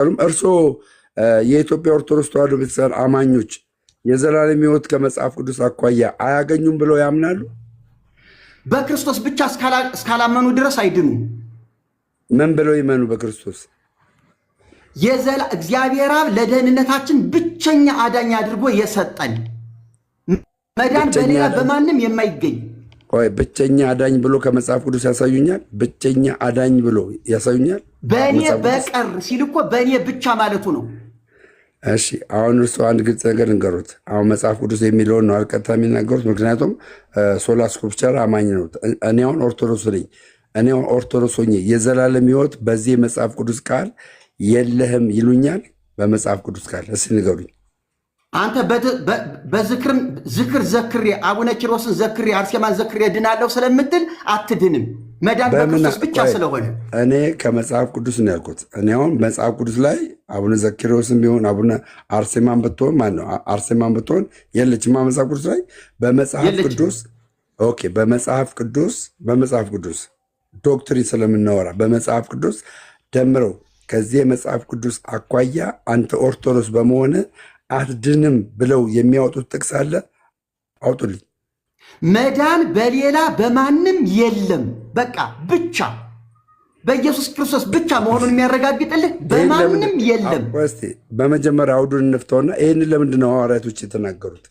እርሶ የኢትዮጵያ ኦርቶዶክስ ተዋሕዶ ቤተክርስቲያን አማኞች የዘላለም ሕይወት ከመጽሐፍ ቅዱስ አኳያ አያገኙም ብለው ያምናሉ? በክርስቶስ ብቻ እስካላመኑ ድረስ አይድኑም። ምን ብለው ይመኑ? በክርስቶስ እግዚአብሔር አብ ለደህንነታችን ብቸኛ አዳኝ አድርጎ የሰጠን መዳን በሌላ በማንም የማይገኝ ብቸኛ አዳኝ ብሎ ከመጽሐፍ ቅዱስ ያሳዩኛል። ብቸኛ አዳኝ ብሎ ያሳዩኛል። በእኔ በቀር ሲል እኮ በእኔ ብቻ ማለቱ ነው። እሺ አሁን እርሱ አንድ ግልጽ ነገር እንገሩት። አሁን መጽሐፍ ቅዱስ የሚለውን ነው አልቀጥታ የሚናገሩት። ምክንያቱም ሶላ ስክሪፕቸር አማኝ ነው። እኔ አሁን ኦርቶዶክስ ነኝ። እኔ አሁን ኦርቶዶክስ ሆኜ የዘላለም ሕይወት በዚህ የመጽሐፍ ቅዱስ ቃል የለህም ይሉኛል። በመጽሐፍ ቅዱስ ቃል እስኪ ንገሩኝ። አንተ ዝክር ዘክሬ አቡነ ኪሮስን ዘክሬ አርሴማን ዘክሬ ድናለሁ ስለምትል አትድንም። መዳን በክርስቶስ ብቻ ስለሆነ እኔ ከመጽሐፍ ቅዱስ ነው ያልኩት። እኔ አሁን መጽሐፍ ቅዱስ ላይ አቡነ ዘኪሮስም ቢሆን አቡነ አርሴማን ብትሆን ማነው አርሴማን ብትሆን የለችማ መጽሐፍ ቅዱስ ላይ በመጽሐፍ ቅዱስ ኦኬ፣ በመጽሐፍ ቅዱስ ዶክትሪን ስለምናወራ በመጽሐፍ ቅዱስ ደምረው ከዚህ የመጽሐፍ ቅዱስ አኳያ አንተ ኦርቶዶክስ በመሆነ አትድንም ብለው የሚያወጡት ጥቅስ አለ? አውጡልኝ። መዳን በሌላ በማንም የለም፣ በቃ ብቻ በኢየሱስ ክርስቶስ ብቻ መሆኑን የሚያረጋግጥልህ በማንም የለም። በመጀመሪያ አውዱን እንፍተውና ይህንን ለምንድን ነው ሐዋርያቶች የተናገሩት?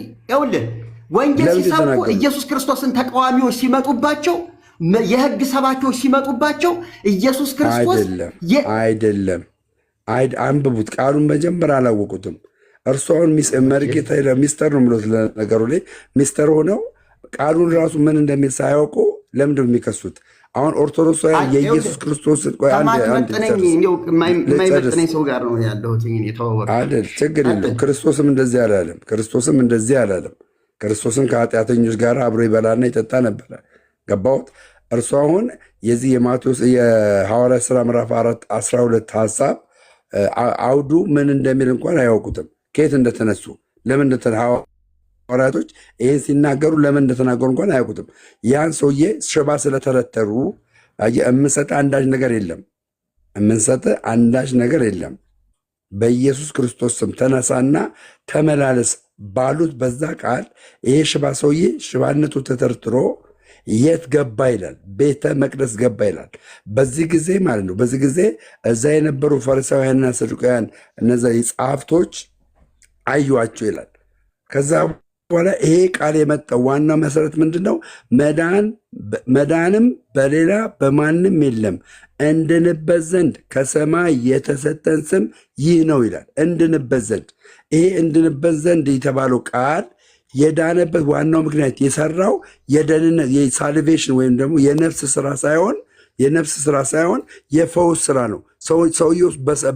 ይኸውልህ ወንጌል ሲሰብኩ ኢየሱስ ክርስቶስን ተቃዋሚዎች ሲመጡባቸው፣ የሕግ ሰባኪዎች ሲመጡባቸው ኢየሱስ ክርስቶስ አይደለም አንብቡት። ቃሉን መጀመር አላወቁትም። እርሱ አሁን መርጌታ ሚስተር ነው ብሎት ለነገሩ ላይ ሚስተር ሆነው ቃሉን ራሱ ምን እንደሚል ሳያውቁ ለምንድን ነው የሚከሱት? አሁን ኦርቶዶክሳውያን የኢየሱስ ክርስቶስን የማይመጥነኝ ሰው ጋር ነው ያለሁት። ችግር የለም። ክርስቶስም እንደዚህ አላለም። ክርስቶስም ከኃጢአተኞች ጋር አብሮ ይበላና ይጠጣ ነበረ። ገባሁት። እርሱ አሁን የዚህ የማቴዎስ የሐዋርያት ሥራ ምዕራፍ 4:12 ሀሳብ አውዱ ምን እንደሚል እንኳን አያውቁትም። ከየት እንደተነሱ ለምን ሐዋርያቶች ይህን ሲናገሩ ለምን እንደተናገሩ እንኳን አያውቁትም። ያን ሰውዬ ሽባ ስለተረተሩ የምንሰጥ አንዳች ነገር የለም በኢየሱስ ክርስቶስ ስም ተነሳና ተመላለስ ባሉት በዛ ቃል ይሄ ሽባ ሰውዬ ሽባነቱ ተተርትሮ የት ገባ ይላል? ቤተ መቅደስ ገባ ይላል። በዚህ ጊዜ ማለት ነው። በዚህ ጊዜ እዛ የነበሩ ፈሪሳውያንና ሰዱቃውያን እነዛ ጸሐፍቶች አዩአቸው ይላል። ከዛ በኋላ ይሄ ቃል የመጣው ዋናው መሰረት ምንድን ነው? መዳንም በሌላ በማንም የለም እንድንበት ዘንድ ከሰማይ የተሰጠን ስም ይህ ነው ይላል። እንድንበት ዘንድ ይሄ እንድንበት ዘንድ የተባለው ቃል የዳነበት ዋናው ምክንያት የሰራው የደህንነት የሳልቬሽን ወይም ደግሞ የነፍስ ስራ ሳይሆን የፈውስ ስራ ነው። ሰውየው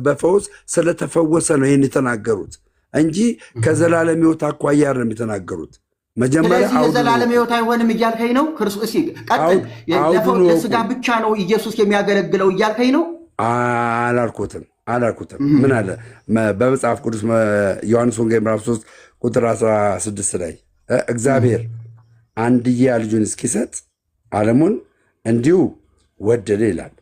በፈውስ ስለተፈወሰ ነው ይህን የተናገሩት እንጂ ከዘላለም ሕይወት አኳያ አይደለም የተናገሩት። መጀመሪያ የዘላለም ሕይወት አይሆንም እያልከኝ ነው? ክርስቶስ ለስጋ ብቻ ነው ኢየሱስ የሚያገለግለው እያልከኝ ነው? አላልኩትም። ምን አለ በመጽሐፍ ቅዱስ ዮሐንስ ወንጌል ምዕራፍ 3 ቁጥር 16 ላይ እግዚአብሔር አንድያ ልጁን እስኪሰጥ ዓለሙን እንዲሁ ወደደ ይላል።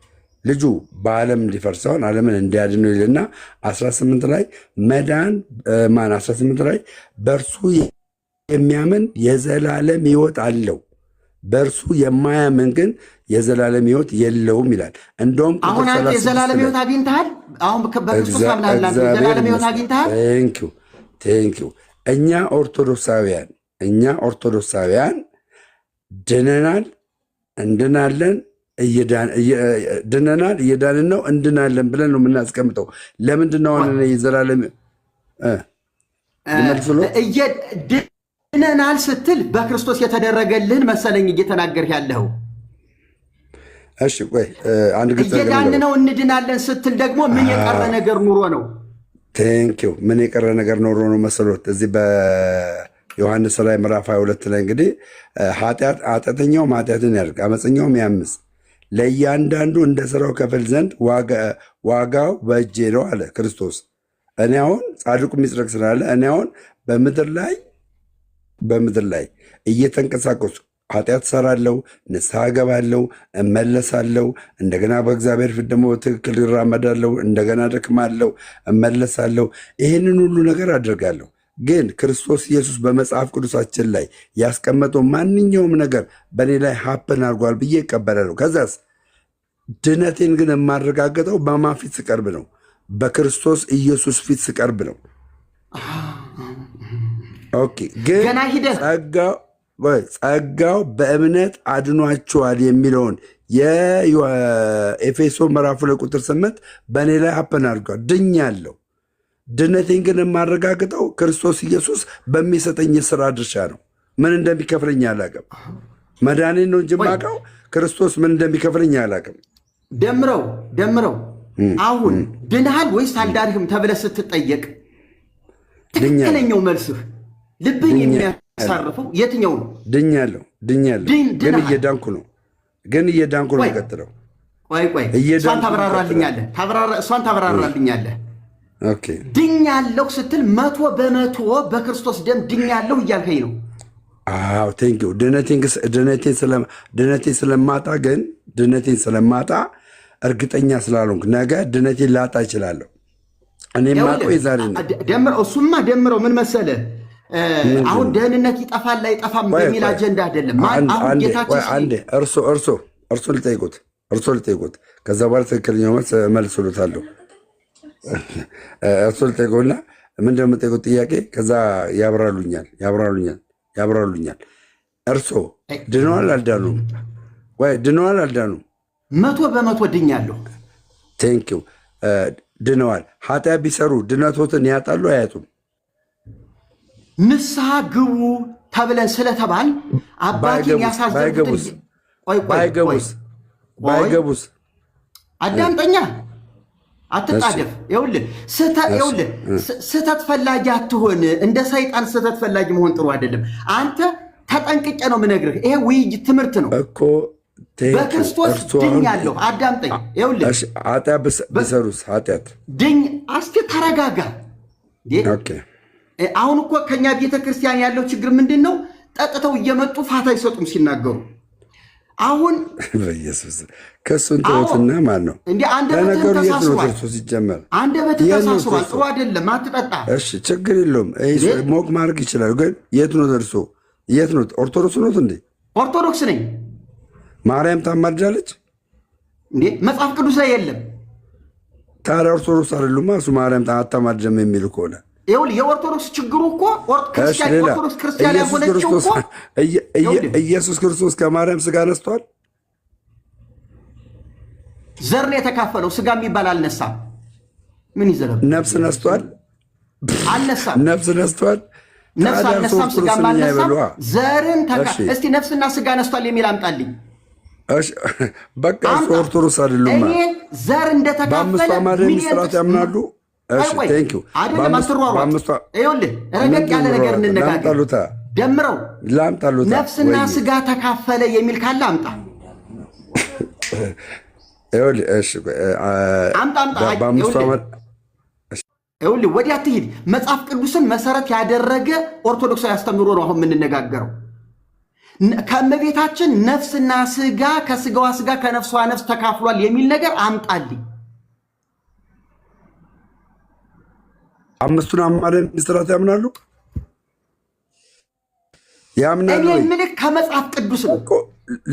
ልጁ በዓለም እንዲፈርሰውን ዓለምን እንዲያድነው ይልና 18 ላይ 18 ላይ በእርሱ የሚያምን የዘላለም ሕይወት አለው፣ በእርሱ የማያምን ግን የዘላለም ሕይወት የለውም ይላል። እንደውም አሁን አንተ የዘላለም ሕይወት አግኝተሃል። አሁን በክርስቶስ አምናለሁ። የዘላለም ሕይወት አግኝተሃል። ቴንኪው። እኛ ኦርቶዶክሳውያን ድነናል፣ እንድናለን፣ ድነናል፣ እየዳንን ነው፣ እንድናለን ብለን ነው የምናስቀምጠው። ለምንድን ነው አሁን የዘላለም ድነናል ስትል በክርስቶስ የተደረገልህን መሰለኝ እየተናገርህ ያለኸው። እሺ ቆይ አንድ ግልጽ እየዳን ነው እንድናለን ስትል ደግሞ ምን የቀረ ነገር ኑሮ ነው? ቴንኪው። ምን የቀረ ነገር ኖሮ ነው መሰሎት? እዚህ በዮሐንስ ላይ ምዕራፍ 22 ላይ እንግዲህ ኃጢአተኛውም ኃጢአትን ያድርግ፣ አመፀኛውም ያምፅ፣ ለእያንዳንዱ እንደ ስራው ከፍል ዘንድ ዋጋው በእጄ ነው አለ ክርስቶስ። እኔ አሁን ጻድቁ የሚጽድቅ ስላለ እኔ አሁን በምድር ላይ እየተንቀሳቀሱ ኃጢአት ሰራለው፣ ንስሐ ገባለው፣ እመለሳለው፣ እንደገና በእግዚአብሔር ፊት ደግሞ ትክክል ይራመዳለው፣ እንደገና ደክማለው፣ እመለሳለው። ይህንን ሁሉ ነገር አድርጋለሁ። ግን ክርስቶስ ኢየሱስ በመጽሐፍ ቅዱሳችን ላይ ያስቀመጠው ማንኛውም ነገር በእኔ ላይ ሀፕን አድርጓል ብዬ እቀበላለሁ። ከዛስ ድነቴን ግን የማረጋገጠው በማን ፊት ስቀርብ ነው? በክርስቶስ ኢየሱስ ፊት ስቀርብ ነው። ኦኬ። ግን ጸጋው በእምነት አድኗችኋል የሚለውን የኤፌሶ ምዕራፍ 2 ቁጥር 8 በእኔ ላይ ሀፕን አድርጓል፣ ድኛለሁ። ድነቴን ግን የማረጋግጠው ክርስቶስ ኢየሱስ በሚሰጠኝ የሥራ ድርሻ ነው። ምን እንደሚከፍለኝ አላቅም። መድኃኒት ነው እንጂ የማውቀው ክርስቶስ ምን እንደሚከፍለኝ አላቅም። ደምረው አሁን ድንሃል ወይስ አልዳንህም ተብለህ ስትጠየቅ ትክክለኛው መልስህ ልብህን የሚያሳርፈው የትኛው ነው? ድኛለሁ። ግን እየዳንኩ ነው። ቀጥለው ቆይ እሷን ታብራራልኛለህ። ድኛለሁ ስትል 100% በክርስቶስ ደም ድኛለሁ እያልከኝ ነው? አዎ ቴንኪው። ድነቴን ስለማጣ እርግጠኛ ስላልሆንኩ ነገ ድነቴን ላጣ እችላለሁ። እኔ ማቆ የዛሬ ነው። ደምረው ምን መሰለህ፣ አሁን ደህንነት ይጠፋል አይጠፋም በሚል አጀንዳ አይደለም። እርሶ ልጠይቁት፣ ከዛ በኋላ ትክክለኛው መልስ እመልስልዎታለሁ። እርሶ ልጠይቁና ምንድን ነው የምጠይቁት ጥያቄ፣ ከዛ ያብራሩልኛል። እርሶ ድነዋል አልዳኑም? ድነዋል አልዳኑም? 100% ድኛለሁ። ቴንኪው። ድነዋል። ኃጢአት ቢሰሩ ድነቶትን ያጣሉ አያጡም? ንስሐ ግቡ ተብለን ስለተባል አባቴን ያሳዘንኩት ባይገቡስ? አዳምጠኛ፣ አትጣደፍ። ይኸውልህ ስህተት ፈላጊ አትሆን። እንደ ሰይጣን ስህተት ፈላጊ መሆን ጥሩ አይደለም። አንተ ተጠንቅቄ ነው የምነግርህ። ይሄ ውይይት ትምህርት ነው እኮ። በክርስቶስ ድኛለሁ። አዳምጠኝ። ይኸውልህ ኃጢአት ቢሰሩስ? ኃጢአት እስኪ ተረጋጋ። አሁን እኮ ከኛ ቤተ ክርስቲያን ያለው ችግር ምንድን ነው? ጠጥተው እየመጡ ፋታ አይሰጡም ሲናገሩ። አሁን በኢየሱስ ከሱን ተውትና ማለት ነው እንዴ አንደበትህ ተሳስሯል። ሲጀመር አንደበትህ ተሳስሯል። ጥሩ አይደለም። አትጠጣ። እሺ ችግር የለውም። ሞቅ ማድረግ ይችላል። ግን የት ነው ደርሶ? የት ነው? ኦርቶዶክስ ነው እንዴ? ኦርቶዶክስ ነኝ። ማርያም ታማልዳለች እንዴ? መጽሐፍ ቅዱስ ላይ የለም። ታዲያ ኦርቶዶክስ አይደሉማ እሱ ማርያም አታማልድም የሚል ከሆነ የኦርቶዶክስ ችግሩ እኮ ኦርቶዶክስ ክርስቲያን ያልሆነችው እኮ ኢየሱስ ክርስቶስ ከማርያም ስጋ ነስቷል። ዘር ነው የተካፈለው። ስጋ የሚባል አልነሳም። ምን ይዘረብ? ነፍስ ነስቷል። አልነሳም። ነፍስ ነስቷል። ነፍስ አልነሳም። ስጋ አልነሳም። ዘርን እስቲ ነፍስና ስጋ ነስቷል የሚል አምጣልኝ። በቃ እሱ ኦርቶዶክስ አይደሉም። እኔ ዘር እንደተካፈለ በአምስቱ አዕማደ ምስጢራት ያምናሉ። ይኸውልህ ረገጥ ያለ ነገር እንነጋገር። ደምረው ነፍስና ስጋ ተካፈለ የሚል ካለ አምጣ። ይኸውልህ ወዲያ ትሂድ። መጽሐፍ ቅዱስን መሰረት ያደረገ ኦርቶዶክሳዊ አስተምህሮ ነው አሁን የምንነጋገረው። ከእመቤታችን ነፍስና ስጋ ከስጋዋ ስጋ ከነፍሷ ነፍስ ተካፍሏል የሚል ነገር አምጣልኝ። አምስቱን አዕማደ ምስጢራት ያምናሉ። እኔ የምልህ ከመጽሐፍ ቅዱስ ነው።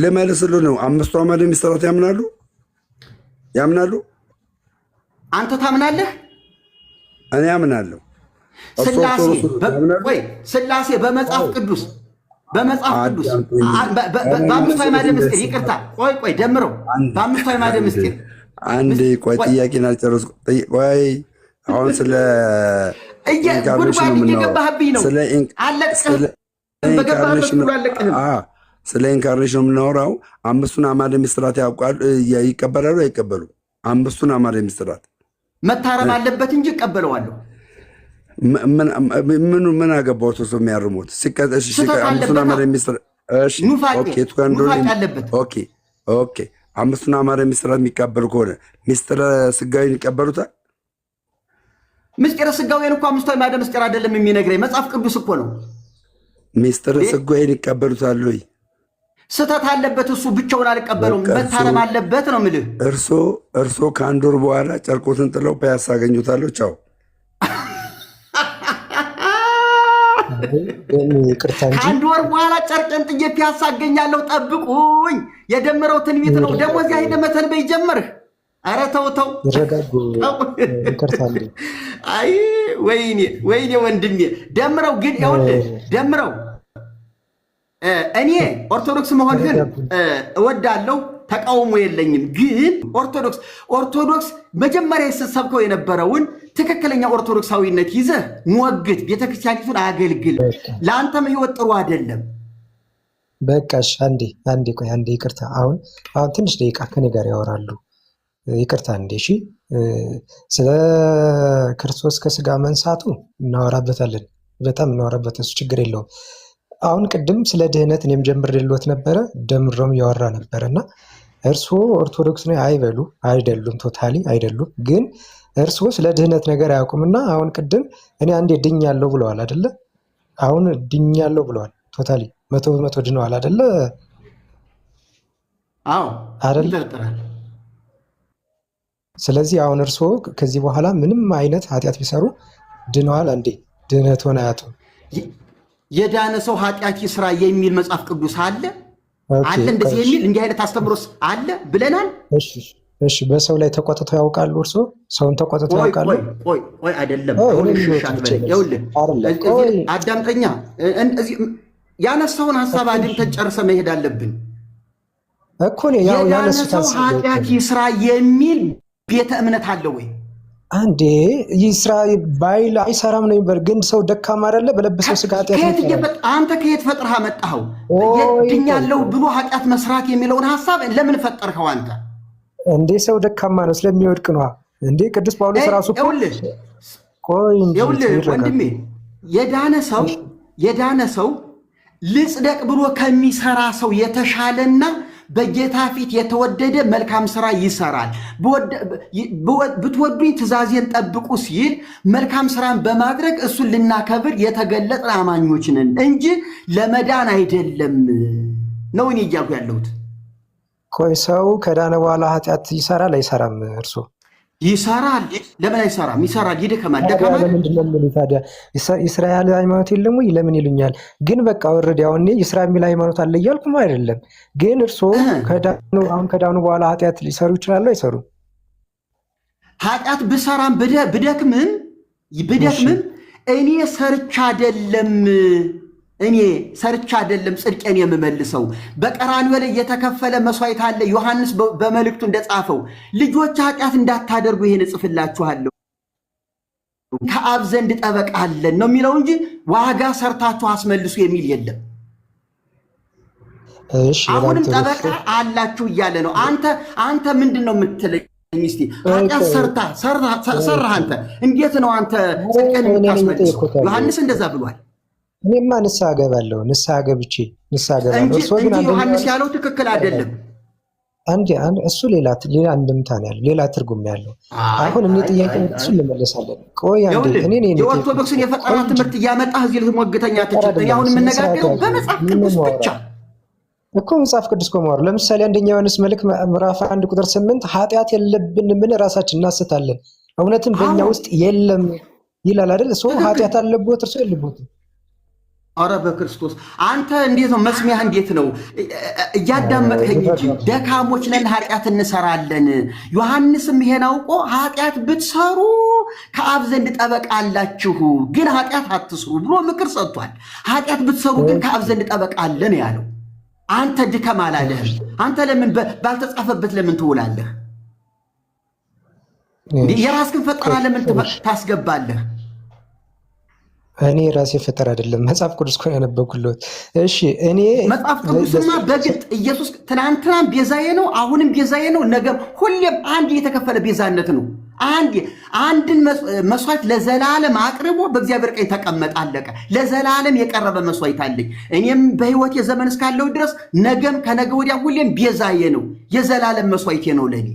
ልመልስልህ ነው። አምስቱ አዕማደ ምስጢራት ያምናሉ። አንተ ታምናለህ? እኔ አምናለሁ። ስላሴ በመጽሐፍ ቅዱስ በአምስቱ አዕማደ ምስጢር ይቅርታ፣ ቆይ ደምረው። በአምስቱ አዕማደ ምስጢር አንዴ ቆይ፣ ጥያቄን አልጨረስኩም። ቆይ አሁን ስለ ስለ ኢንካርኔሽን የምናወራው። አምስቱን አዕማደ ምስጢራት ይቀበላሉ አይቀበሉም? አምስቱን አዕማደ ምስጢራት መታረም አለበት እንጂ እቀበለዋለሁ። ምን አገባው ሰው የሚያርሙት? አምስቱን አዕማደ ምስጢራት አምስቱን አዕማደ ምስጢራት የሚቀበሉ ከሆነ ምስጢረ ስጋዊን ይቀበሉታል? ምስጢረ ስጋዊን እኮ አምስቱ አዕማደ ምስጢር አይደለም የሚነግረኝ መጽሐፍ ቅዱስ እኮ ነው። ምስጢረ ስጋዊን ይቀበሉታል ወይ? ስተት አለበት እሱ ብቻውን አልቀበለውም። መታረም አለበት ነው የምልህ። እርሶ ከአንድ ወር በኋላ ጨርቆትን ጥለው ፒያሳ አገኙታለሁ። ቻው። ከአንድ ወር በኋላ ጨርቄን ጥዬ ፒያሳ አገኛለሁ። ጠብቁኝ። የደመረው ትንቢት ነው። ደግሞ እዚያ ሄደህ መተንበይ ጀመርህ። ኧረ ተው ተው። አይ ወይኔ ወንድሜ ደምረው። ግን ይኸውልህ ደምረው እኔ ኦርቶዶክስ መሆንህን እወዳለሁ፣ ተቃውሞ የለኝም። ግን ኦርቶዶክስ መጀመሪያ ስትሰብከው የነበረውን ትክክለኛ ኦርቶዶክሳዊነት ይዘህ ሞግት፣ ቤተክርስቲያኒቱን አገልግል። ለአንተም ህይወት ጥሩ አይደለም። በቃሽ። አንዴ ይቅርታ። አሁን ትንሽ ደቂቃ ከኔ ጋር ያወራሉ። ይቅርታ እንዴ። እሺ፣ ስለ ክርስቶስ ከስጋ መንሳቱ እናወራበታለን። በጣም እናወራበት፣ እሱ ችግር የለውም። አሁን ቅድም ስለ ድህነት እኔም ጀምሬልዎት ነበረ፣ ደምሮም ያወራ ነበረ እና እርስዎ ኦርቶዶክስ ነው አይበሉ፣ አይደሉም፣ ቶታሊ አይደሉም። ግን እርስዎ ስለ ድህነት ነገር አያውቁምና አሁን ቅድም እኔ አንዴ ድኛለሁ ብለዋል አይደለ? አሁን ድኛለሁ ብለዋል። ቶታሊ 100% ድነዋል አይደለ? አዎ አይደለ? ስለዚህ አሁን እርስዎ ከዚህ በኋላ ምንም አይነት ኃጢአት ቢሰሩ ድነዋል። አንዴ ድህነትዎን አያጡም። የዳነ ሰው ኃጢአት ይስራ የሚል መጽሐፍ ቅዱስ አለ አለ። እንደዚህ የሚል እንዲህ አይነት አስተምሮስ አለ ብለናል። እሺ፣ በሰው ላይ ተቆጥተው ያውቃሉ? እርስዎ ሰውን ተቆጥተው ያውቃሉ? ቆይ አይደለም። አሁን ሽሻት በለኝ። ይኸውልህ አዳምጠኛ። ያነሳውን ሀሳብ አድምጠን ጨርሰ መሄድ አለብን እኮ። የዳነ ሰው ኃጢአት ይስራ የሚል ቤተ እምነት አለ ወይ? አንዴ ይስራ ባይል አይሰራም ነው የሚባል። ግን ሰው ደካማ አይደለ? በለበሰው ስጋ ኃጢአት አንተ ከየት ፈጥረህ አመጣኸው? የድኛለሁ ብሎ ኃጢአት መስራት የሚለውን ሀሳብ ለምን ፈጠርከው አንተ? እንዴ ሰው ደካማ ነው፣ ስለሚወድቅ ነው እንዴ። ቅዱስ ጳውሎስ ራሱ ይኸውልህ ወንድሜ፣ የዳነ ሰው ልጽደቅ ብሎ ከሚሰራ ሰው የተሻለና በጌታ ፊት የተወደደ መልካም ስራ ይሰራል። ብትወዱኝ ትእዛዜን ጠብቁ ሲል መልካም ስራን በማድረግ እሱን ልናከብር የተገለጥን አማኞች ነን እንጂ ለመዳን አይደለም ነው እኔ እያልኩ ያለሁት። ቆይ ሰው ከዳነ በኋላ ኃጢአት ይሰራል አይሰራም? እርሶ ይሰራል። ለምን አይሰራም? ይሰራል። ይደከማል። ደከማል። ለምንድን ነው የምልህ ታዲያ? እስራኤል ሃይማኖት የለም ወይ? ለምን ይሉኛል? ግን በቃ ወረድ ያው እኔ እስራኤል የሚል ሃይማኖት አለ እያልኩም አይደለም። ግን እርሶ ከዳኑ በኋላ ኃጢአት ሊሰሩ ይችላሉ አይሰሩም? ኃጢአት ብሰራም ብደክምም እኔ ሰርቻ አይደለም ጽድቄን የምመልሰው። በቀራንዮ ላይ የተከፈለ መስዋዕት አለ። ዮሐንስ በመልእክቱ እንደጻፈው ልጆች ኃጢአት እንዳታደርጉ ይሄን እጽፍላችኋለሁ ከአብ ዘንድ ጠበቃ አለን ነው የሚለው እንጂ ዋጋ ሰርታችሁ አስመልሱ የሚል የለም። አሁንም ጠበቃ አላችሁ እያለ ነው። አንተ ምንድን ነው የምትለኝ? ሚስቴ ኃጢአት ሰራህ አንተ እንዴት ነው አንተ ጽድቅን የምታስመልስ? ዮሐንስ እንደዛ ብሏል። እኔማ ንስሐ ገባለሁ እንጂ ዮሐንስ ያለው ትክክል አይደለም። እሱ ሌላ እንድምታ ነው ያለው፣ ሌላ ትርጉም ያለው። አሁን እኔ ጥያቄ እሱን እንመለሳለን። ቆይ የኦርቶዶክስን የፈጠራ ትምህርት እያመጣህ እዚህ ልትሞግተኛ ትችል። አሁን የምነጋገረው በመጽሐፍ ቅዱስ ብቻ እኮ መጽሐፍ ቅዱስ ኮማሩ። ለምሳሌ አንደኛ ዮሐንስ መልእክት ምዕራፍ 1 ቁጥር 8 ኃጢአት የለብንም ምን ራሳችን እናስታለን እውነትም በእኛ ውስጥ የለም ይላል አይደል? ሰው ኃጢአት አለበት እርሱ የለበትም። አረ በክርስቶስ አንተ እንዴት ነው መስሚያህ? እንዴት ነው እያዳመጥከኝ እንጂ ደካሞች ነን፣ ኃጢአት እንሰራለን። ዮሐንስም ይሄን አውቆ ኃጢአት ብትሰሩ ከአብ ዘንድ ጠበቃ አላችሁ፣ ግን ኃጢአት አትስሩ ብሎ ምክር ሰጥቷል። ኃጢአት ብትሰሩ ግን ከአብ ዘንድ ጠበቃ አለን ያለው። አንተ ድከም አላለህም። አንተ ለምን ባልተጻፈበት ለምን ትውላለህ? የራስህን ፈጠራ ለምን ታስገባለህ? እኔ ራሴ ፈጠራ አይደለም መጽሐፍ ቅዱስ እኮ ያነበብኩለት። እሺ እኔ መጽሐፍ ቅዱስማ በግልጥ ኢየሱስ ትናንትናም ቤዛዬ ነው፣ አሁንም ቤዛዬ ነው፣ ነገም ሁሌም አንድ የተከፈለ ቤዛነት ነው። አንድን መስዋዕት ለዘላለም አቅርቦ በእግዚአብሔር ቀኝ ተቀመጠ፣ አለቀ። ለዘላለም የቀረበ መስዋዕት አለኝ። እኔም በሕይወት የዘመን እስካለው ድረስ ነገም ከነገ ወዲያ ሁሌም ቤዛዬ ነው፣ የዘላለም መስዋዕቴ ነው ለኔ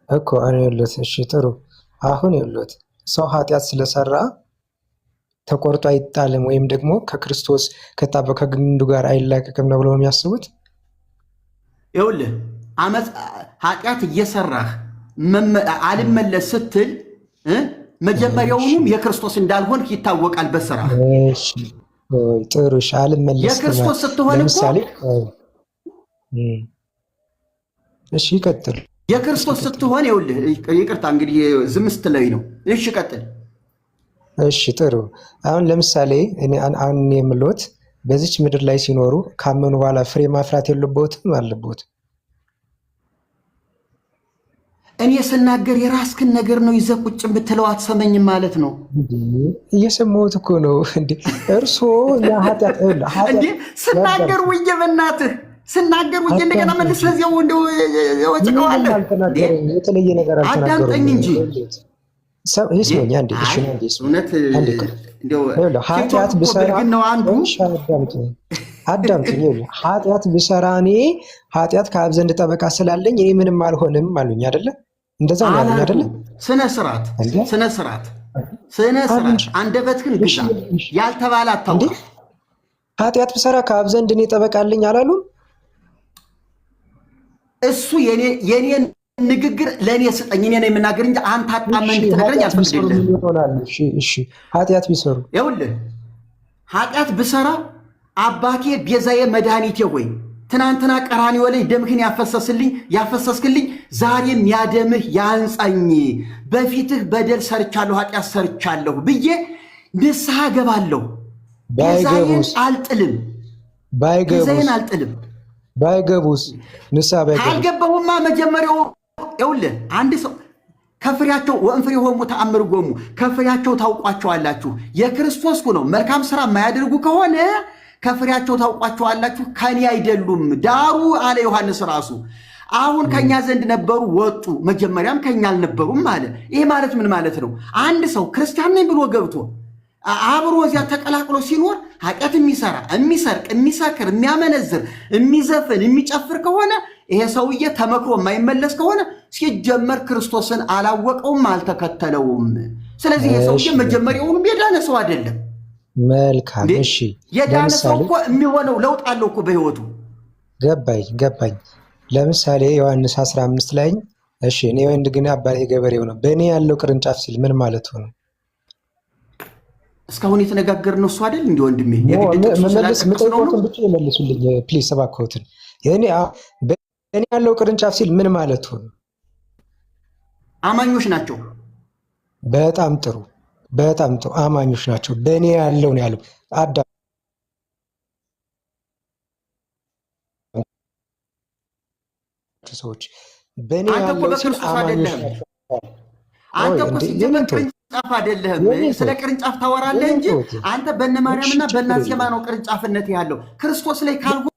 እኮ እኔ ያሉት። እሺ ጥሩ። አሁን ያሉት ሰው ኃጢአት ስለሰራ ተቆርጦ አይጣልም ወይም ደግሞ ከክርስቶስ ከታበ ከግንዱ ጋር አይላቀቅም ነው ብለው የሚያስቡት። ይኸውልህ ኃጢአት እየሰራህ አልመለስ ስትል መጀመሪያውኑም የክርስቶስ እንዳልሆን ይታወቃል በስራ። ጥሩ እሺ፣ አልመለስ የክርስቶስ ስትሆን ለምሳሌ እሺ፣ ይቀጥል። የክርስቶስ ስትሆን ይኸውልህ፣ ይቅርታ እንግዲህ ዝም ስትለኝ ነው። እሺ ቀጥል። እሺ ጥሩ። አሁን ለምሳሌ አሁን የምሎት በዚች ምድር ላይ ሲኖሩ ካመኑ በኋላ ፍሬ ማፍራት የለቦትም አለቦት? እኔ ስናገር የራስክን ነገር ነው ይዘህ ቁጭ ብትለው አትሰመኝም ማለት ነው። እየሰማሁት እኮ ነው እንዴ። እርስዎ የኃጢአት እንዴ ስናገር ውዬ በእናትህ ስናገር ውዬ እንደገና መልስ ለዚያው እንደው ወጭቀዋለሁ። የተለየ ነገር አዳምጠኝ እንጂ ይስሙኝ አንዴ። እሺ እውነት ኃጢአት ብሰራ አዳምጡኝ። ኃጢአት ብሰራ እኔ ኃጢአት ከአብ ዘንድ ጠበቃ ስላለኝ እኔ ምንም አልሆንም አሉኝ አይደለ? እንደዛ ነው ያሉኝ አይደለ? ስነ ስርዓት አንደበትህን ግዛ። ያልተባለ አታውራ። ኃጢአት ብሰራ ከአብ ዘንድ እኔ ጠበቃ አለኝ አላሉም? እሱ የኔን ንግግር ለእኔ ስጠኝ። እኔ ነው የምናገር እንጂ አንተ አጣመህ እንድትነግረኝ አልፈቅድልህም። እሺ ኃጢአት ቢሰሩ ይኸውልህ ኃጢአት ብሰራ አባቴ ቤዛዬ መድኃኒቴ ሆይ ትናንትና ቀራንዮ ላይ ደምህን ያፈሰስክልኝ ዛሬም ያደምህ ያንጻኝ፣ በፊትህ በደል ሰርቻለሁ ኃጢአት ሰርቻለሁ ብዬ ንስሐ ገባለሁ። ቤዛዬን አልጥልም። ባይገቡስ ንስሐ ባይገቡ ካልገባሁማ መጀመሪያው ይኸውልህ አንድ ሰው ከፍሬያቸው ወእንፍሬሆሙ ተአምርጎሙ ከፍሬያቸው ታውቋቸዋላችሁ። የክርስቶስ ነው መልካም ስራ የማያደርጉ ከሆነ ከፍሬያቸው ታውቋቸዋላችሁ፣ ከኔ አይደሉም። ዳሩ አለ ዮሐንስ ራሱ አሁን ከኛ ዘንድ ነበሩ ወጡ፣ መጀመሪያም ከኛ አልነበሩም አለ። ይሄ ማለት ምን ማለት ነው? አንድ ሰው ክርስቲያን ነኝ ብሎ ገብቶ አብሮ እዚያ ተቀላቅሎ ሲኖር ኃጢአት የሚሰራ የሚሰርቅ፣ የሚሰክር፣ የሚያመነዝር፣ የሚዘፍን፣ የሚጨፍር ከሆነ ይሄ ሰውዬ ተመክሮ የማይመለስ ከሆነ ሲጀመር ክርስቶስን አላወቀውም፣ አልተከተለውም። ስለዚህ ይሄ ሰውዬ መጀመሪያውንም የዳነ ሰው አይደለም። መልካም እሺ። የዳነ ሰው እኮ የሚሆነው ለውጥ አለው እኮ በህይወቱ። ገባኝ። ለምሳሌ ዮሐንስ 15 ላይ እሺ እኔ ወንድ ግን አባቴ ገበሬው ነው በእኔ ያለው ቅርንጫፍ ሲል ምን ማለት ነው? እስካሁን የተነጋገርነው እሱ አይደል እንዴ ወንድሜ? ምጠይቆትን ብቻ ይመልሱልኝ ፕሊዝ እባክዎትን። በእኔ ያለው ቅርንጫፍ ሲል ምን ማለት ነው? አማኞች ናቸው። በጣም ጥሩ አማኞች ናቸው። በእኔ ያለው ነው ያለው። ሰዎች በእኔ ያለው ሲል አማኞች ናቸው። አንተ እኮ ሲጀመር ቅርንጫፍ አይደለህም። ስለ ቅርንጫፍ ታወራለህ እንጂ አንተ በእነ ማርያምና በእነ ሴማ ነው ቅርንጫፍነት ያለው ክርስቶስ ላይ ካልሆነ